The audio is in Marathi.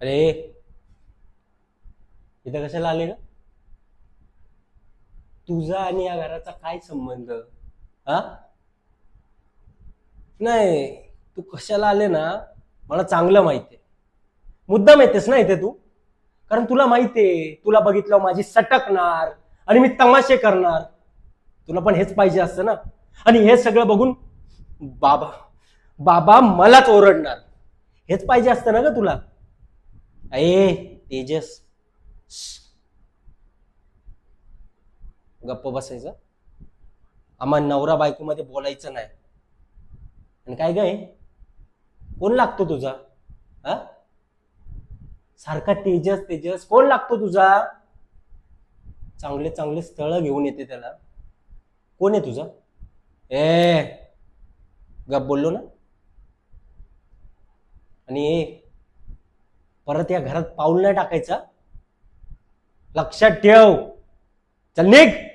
अरे इथं कशाला आले ग? तुझा आणि या घराचा काय संबंध? हा? नाही, तू कशाला आले ना, मला चांगलं माहितीये. मुद्दाम येतेस ना इथे तू, कारण तुला माहितीये तुला बघितलं माझी सटकणार आणि मी तमाशे करणार. तुला पण हेच पाहिजे असतं ना, आणि हे सगळं बघून बाबा बाबा मलाच ओरडणार. हेच पाहिजे असतं ना ग तुला. ए तेजस, गप्प बसायचं. आम्हा नवरा बायको मध्ये बोलायचं नाही. आणि काय ग, कोण लागतो तुझा? हा? सारखा तेजस तेजस कोण लागतो तुझा? चांगले चांगले स्थळ घेऊन येते त्याला. कोण आहे तुझा? ए गप बोललो ना. आणि परत या घरात पाऊल नाही टाकायचा, लक्षात ठेव. चल निघ.